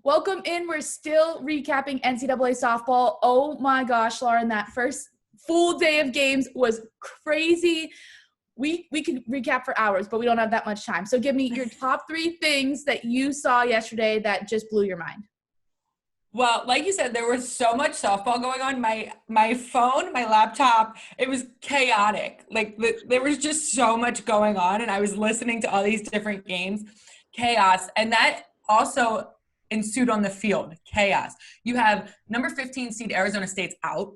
Welcome in. We're still recapping NCAA softball. Oh my gosh, Lauren, that first full day of games was crazy. We could recap for hours, but we don't have that much time. So give me your top 3 things that you saw yesterday that just blew your mind. Well, like you said, there was so much softball going on. My phone, my laptop, it was chaotic. There was just so much going on, and I was listening to all these different games. Chaos. And that also ensued on the field. Chaos. You have number 15 seed Arizona State's out.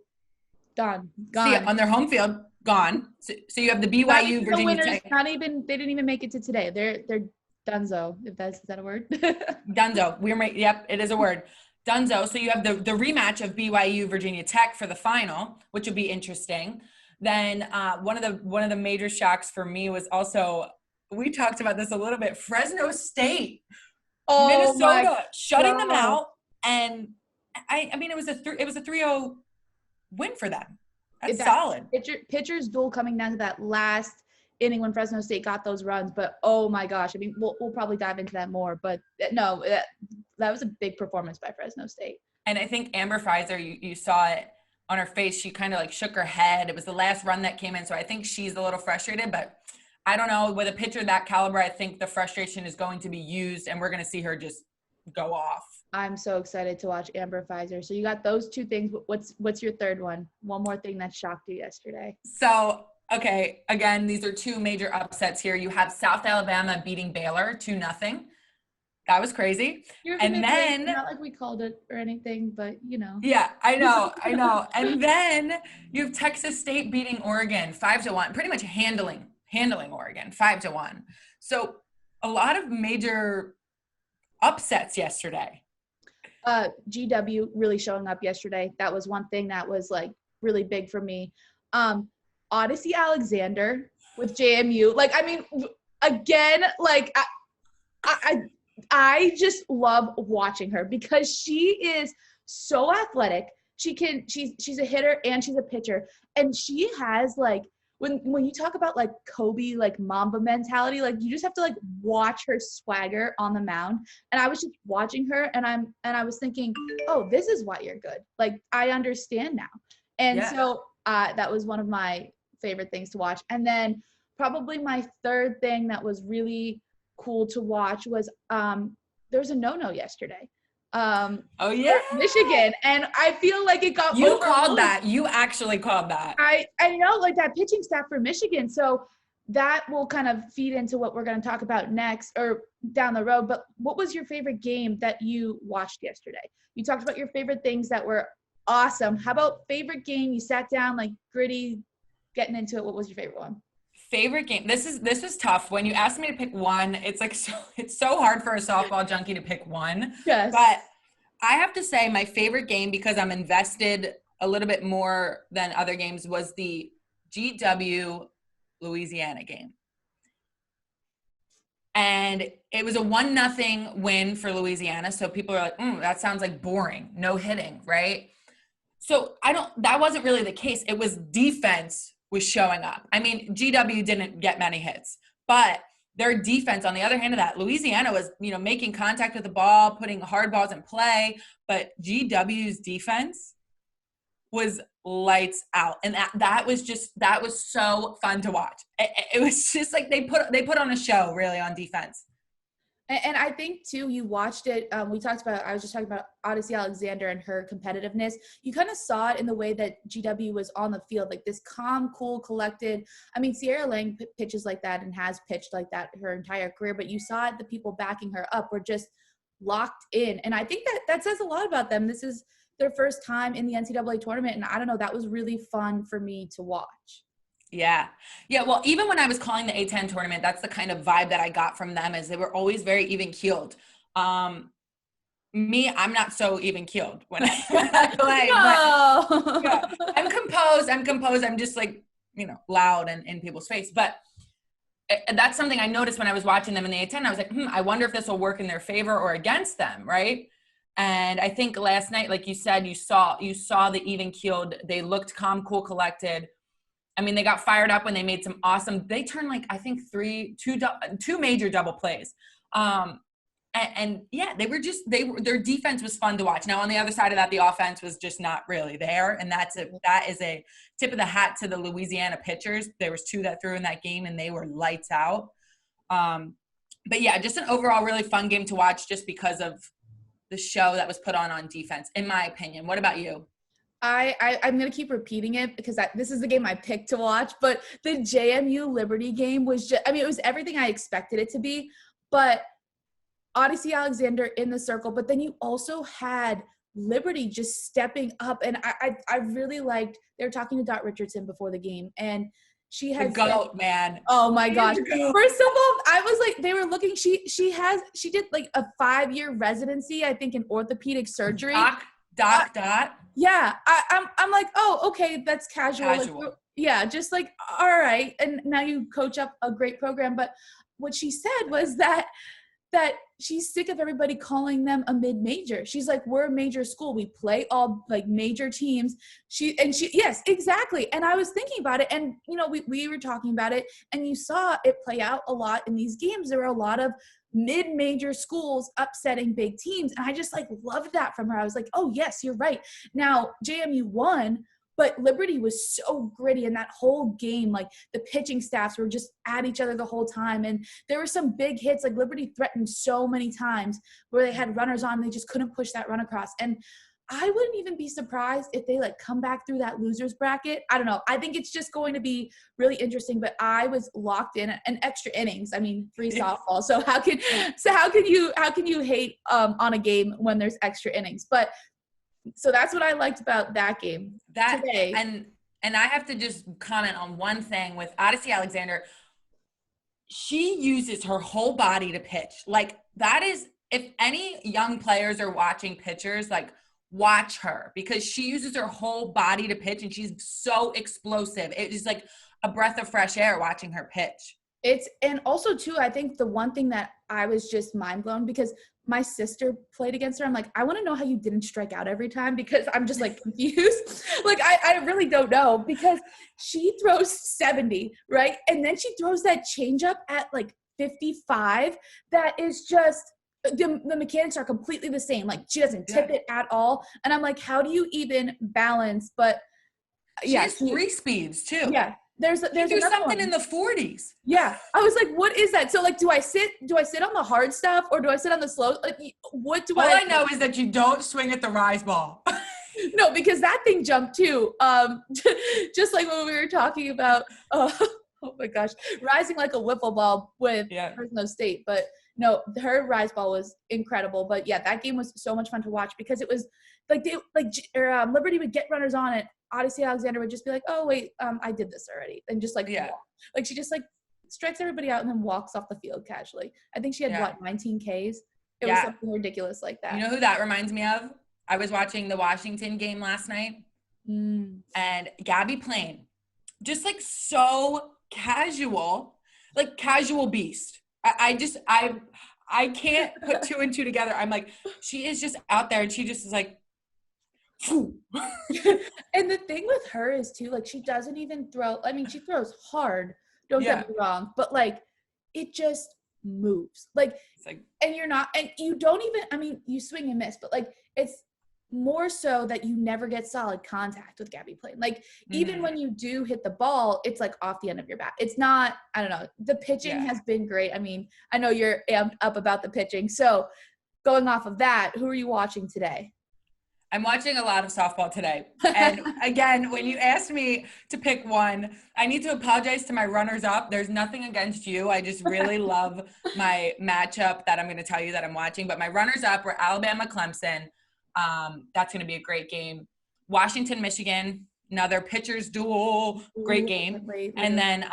Gone. See, on their home field, gone. So you have the BYU, Virginia Tech. They didn't even make it to today. They're dunzo, is that a word? Dunzo. Yep, it is a word. Dunzo. So you have the rematch of BYU Virginia Tech for the final, which would be interesting. Then one of the major shocks for me was also, we talked about this a little bit, Fresno State, Minnesota shutting them out, and I mean it was a 3-0 win for them. That's solid. Pitcher's duel coming down to that last inning when Fresno State got those runs, but oh my gosh, I mean we'll probably dive into that more, but no, that was a big performance by Fresno State. And I think Amber Fraser, you saw it on her face, she kind of like shook her head. It was the last run that came in, so I think she's a little frustrated, but I don't know, with a pitcher that caliber, I think the frustration is going to be used and we're going to see her just go off. I'm so excited to watch Amber Fraser. So you got those 2 things. What's your third one? One more thing that shocked you yesterday. So, okay, again, these are 2 major upsets here. You have South Alabama beating Baylor 2-0. That was crazy. And then not like we called it or anything, but you know. Yeah, I know. And then you have Texas State beating Oregon 5-1, pretty much handling Oregon 5-1. So a lot of major upsets yesterday. GW really showing up yesterday. That was one thing that was like really big for me. Odyssey Alexander with JMU. Like, I mean, again, like I just love watching her because she is so athletic. She's a hitter and she's a pitcher. And she has like, when you talk about like Kobe, like Mamba mentality, like you just have to like watch her swagger on the mound. And I was just watching her and I was thinking, oh, this is why you're good. Like I understand now. And so that was one of my favorite things to watch. And then probably my third thing that was really cool to watch was there was a no-no yesterday. Michigan, and I feel like it got you called that. You actually called that. I know, like that pitching staff for Michigan. So that will kind of feed into what we're going to talk about next or down the road. But what was your favorite game that you watched yesterday? You talked about your favorite things that were awesome. How about favorite game? You sat down, like gritty, getting into it. What was your favorite one? Favorite game. This was tough. When you asked me to pick one, it's like it's so hard for a softball junkie to pick one. Yes. But I have to say my favorite game, because I'm invested a little bit more than other games, was the GW Louisiana game. And it was a 1-0 win for Louisiana. So people are like, that sounds like boring. No hitting, right? So that wasn't really the case. It was defense was showing up. I mean, GW didn't get many hits, but their defense, on the other hand of that, Louisiana was, making contact with the ball, putting hard balls in play, but GW's defense was lights out. And that was so fun to watch. It was just like they put on a show really on defense. And I think, too, you watched it. I was just talking about Odyssey Alexander and her competitiveness. You kind of saw it in the way that GW was on the field, like this calm, cool, collected. I mean, Sierra Lang pitches like that and has pitched like that her entire career, but you saw it, the people backing her up were just locked in. And I think that says a lot about them. This is their first time in the NCAA tournament, and I don't know, that was really fun for me to watch. Yeah. Well, even when I was calling the A10 tournament, that's the kind of vibe that I got from them, is they were always very even keeled. Me, I'm not so even keeled when I play. No. But, yeah, I'm composed. I'm just like, loud and in people's face. But that's something I noticed when I was watching them in the A10. I was like, I wonder if this will work in their favor or against them, right? And I think last night, like you said, you saw the even keeled. They looked calm, cool, collected. I mean, they got fired up when they made some awesome – they turned, like, I think two major double plays. And And yeah, their defense was fun to watch. Now on the other side of that, the offense was just not really there. And that is a tip of the hat to the Louisiana pitchers. There was 2 that threw in that game and they were lights out. But yeah, just an overall really fun game to watch just because of the show that was put on defense, in my opinion. What about you? I'm going to keep repeating it because this is the game I picked to watch, but the JMU Liberty game was just, I mean, it was everything I expected it to be, but Odyssey Alexander in the circle, but then you also had Liberty just stepping up. And I really liked, they were talking to Dot Richardson before the game, and she had the goat, man. Oh my gosh. First of all, I was like, they were looking, she did like a 5-year residency, I think, in orthopedic surgery. Dot. Yeah. I'm like, oh, okay, that's casual. Like, yeah, just like, all right. And now you coach up a great program. But what she said was that she's sick of everybody calling them a mid-major. She's like, we're a major school. We play all like major teams. Yes, exactly. And I was thinking about it, and you know, we were talking about it, and you saw it play out a lot in these games. There were a lot of mid-major schools upsetting big teams. And I just like loved that from her. I was like, oh yes, you're right. Now JMU won, but Liberty was so gritty in that whole game. Like the pitching staffs were just at each other the whole time. And there were some big hits. Like Liberty threatened so many times where they had runners on, and they just couldn't push that run across. And I wouldn't even be surprised if they like come back through that losers bracket. I don't know. I think it's just going to be really interesting, but I was locked in an extra innings. I mean, free softball. So how can you hate on a game when there's extra innings? But so that's what I liked about that game today. And I have to just comment on one thing with Odyssey Alexander. She uses her whole body to pitch. Like that is, if any young players are watching pitchers, like watch her, because she uses her whole body to pitch, and she's so explosive. It is like a breath of fresh air watching her pitch. And also too, I think the one thing that I was just mind blown, because my sister played against her. I'm like, I want to know how you didn't strike out every time, because I'm just like confused. Like, I really don't know, because she throws 70, right? And then she throws that changeup at like 55. That is just, the mechanics are completely the same. Like she doesn't tip it at all. And I'm like, how do you even balance? But she has 3 speeds too. Yeah. There's something one in the 40s. Yeah. I was like, what is that? So like, do I sit on the hard stuff, or do I sit on the slow? Like, what do All I know is that you don't swing at the rise ball. No, because that thing jumped too. Just like when we were talking about, oh my gosh, rising like a wiffle ball with Fresno State. But no, her rise ball was incredible. But yeah, that game was so much fun to watch, because it was like Liberty would get runners on it. Odyssey Alexander would just be like, oh wait, I did this already, and just like walk. Like she just like strikes everybody out and then walks off the field casually. I think she had 19 Ks. It was something ridiculous like that. You know who that reminds me of? I was watching the Washington game last night, and Gabby Plain, just like so casual, like casual beast. I can't put 2 and 2 together. I'm like, she is just out there, and she just is like, and the thing with her is too, like, she doesn't even throw. I mean, she throws hard, don't get me wrong, but like it just moves. Like and you're not, and you don't even, I mean, you swing and miss, but like it's more so that you never get solid contact with Gabby Plain. Like even when you do hit the ball, it's like off the end of your bat. It's not, I don't know. The pitching has been great. I mean, I know you're amped up about the pitching. So going off of that, who are you watching today? I'm watching a lot of softball today. And again, when you asked me to pick one, I need to apologize to my runners up. There's nothing against you. I just really love my matchup that I'm going to tell you that I'm watching. But my runners up were Alabama, Clemson. That's going to be a great game. Washington, Michigan, another pitchers duel, great game. And then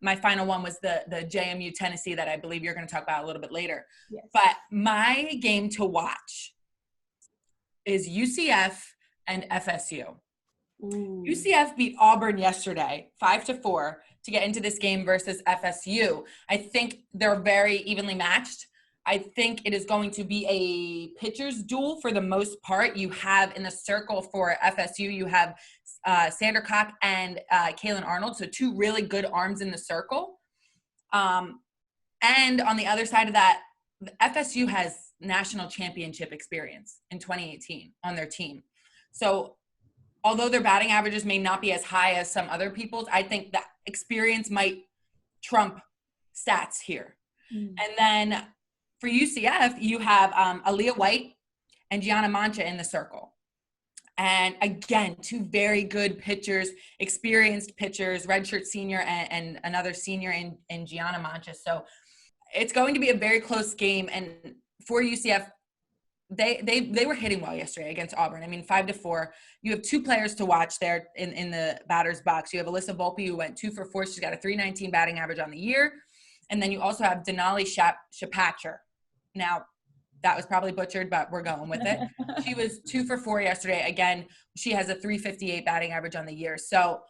my final one was the JMU, Tennessee, that I believe you're going to talk about a little bit later. Yes. But my game to watch is UCF and FSU. Ooh. UCF beat Auburn yesterday, 5-4, to get into this game versus FSU. I think they're very evenly matched. I think it is going to be a pitcher's duel for the most part. You have in the circle for FSU, you have Sander Koch and Kalen Arnold, so 2 really good arms in the circle. And on the other side of that, FSU has national championship experience in 2018 on their team. So although their batting averages may not be as high as some other people's, I think that experience might trump stats here. And then for UCF, you have Aaliyah White and Gianna Mancha in the circle. And again, two very good pitchers, experienced pitchers, redshirt senior and another senior in Gianna Mancha. So it's going to be a very close game. And for UCF, they were hitting well yesterday against Auburn. I mean, 5-4. You have two players to watch there in the batter's box. You have Alyssa Volpe, who went 2 for 4. She's got a 319 batting average on the year. And then you also have Denali Shapatcher. Now, that was probably butchered, but we're going with it. She was 2 for 4 yesterday. Again, she has a 358 batting average on the year. So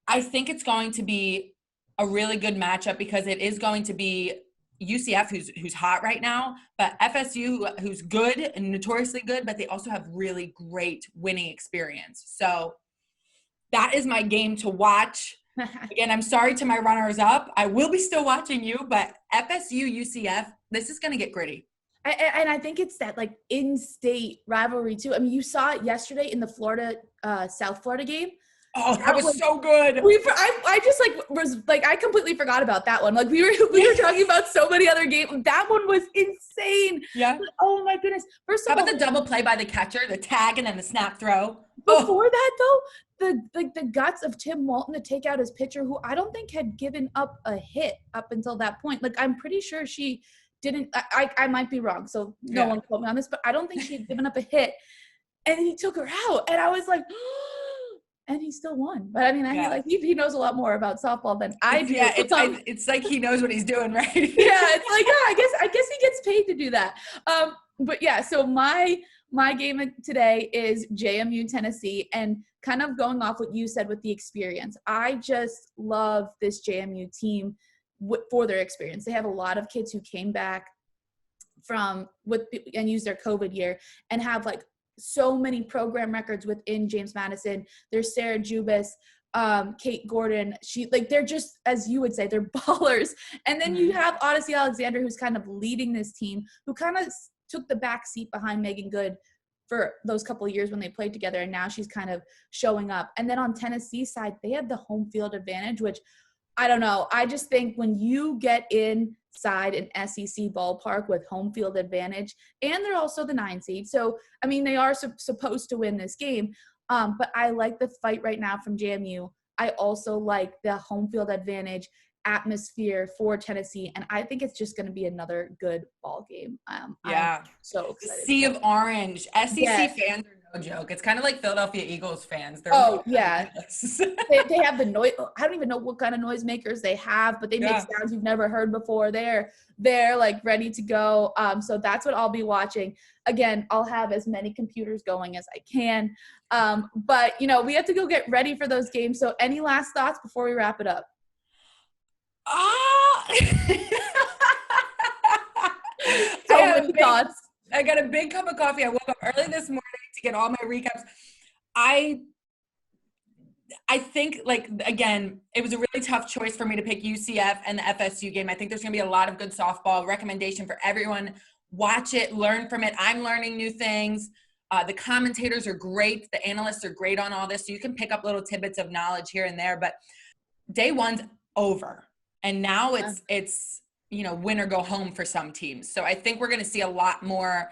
I think it's going to be a really good matchup because it is going to be UCF, who's hot right now, but FSU, who's good and notoriously good, but they also have really great winning experience. So that is my game to watch. Again, I'm sorry to my runners up. I will be still watching you, but FSU, UCF, this is going to get gritty. And I think it's that like in-state rivalry too. I mean, you saw it yesterday in the Florida, South Florida game. Oh, that was so good. I just was I completely forgot about that one. Like we were talking about so many other games. That one was insane. Yeah. Oh my goodness. First of all, how about the double play by the catcher, the tag, and then the snap throw? Before that though, the guts of Tim Walton to take out his pitcher, who I don't think had given up a hit up until that point. Like I'm pretty sure she didn't. I might be wrong, so no one quote me on this, but I don't think she had given up a hit. And he took her out, and I was like. And he still won. But I mean, he knows a lot more about softball than I do. Yeah, it's like he knows what he's doing, right? Yeah, it's like, I guess he gets paid to do that. But yeah, so my game today is JMU Tennessee, and kind of going off what you said with the experience. I just love this JMU team for their experience. They have a lot of kids who came back and used their COVID year and have like so many program records within James Madison. There's Sarah Jubis, Kate Gordon. They're just, as you would say, they're ballers. And then you have Odyssey Alexander, who's kind of leading this team, who kind of took the back seat behind Megan Good for those couple of years when they played together. And now she's kind of showing up. And then on Tennessee side, they have the home field advantage, which I don't know. I just think when you get inside an SEC ballpark with home field advantage, and they're also the 9 seed. So, I mean, they are supposed to win this game. But I like the fight right now from JMU. I also like the home field advantage atmosphere for Tennessee. And I think it's just going to be another good ball game. I'm so excited. The sea of orange. SEC fans are no joke. It's kind of like Philadelphia Eagles fans. They're they have the noise. I don't even know what kind of noisemakers they have, but they make sounds you've never heard before. They're like ready to go. So that's what I'll be watching. Again, I'll have as many computers going as I can. But we have to go get ready for those games. So any last thoughts before we wrap it up? Thoughts. I got a big cup of coffee. I woke up early this morning to get all my recaps. I think, again, it was a really tough choice for me to pick UCF and the FSU game. I think there's going to be a lot of good softball. Recommendation for everyone. Watch it. Learn from it. I'm learning new things. The commentators are great. The analysts are great on all this. So you can pick up little tidbits of knowledge here and there. But day one's over. And now it's win or go home for some teams. So I think we're going to see a lot more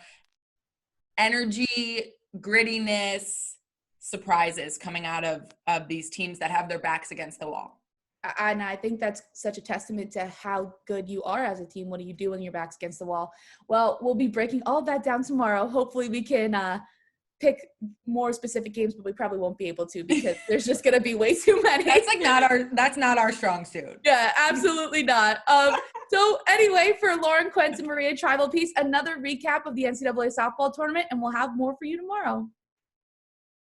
energy, grittiness, surprises coming out of these teams that have their backs against the wall. And I think that's such a testament to how good you are as a team. What do you do when your back's against the wall? Well, we'll be breaking all of that down tomorrow. Hopefully we can pick more specific games, but we probably won't be able to because there's just going to be way too many. That's not our strong suit. Yeah, absolutely not. So anyway, for Lauren Quentz and Maria Tribal Peace, another recap of the NCAA softball tournament, and we'll have more for you tomorrow.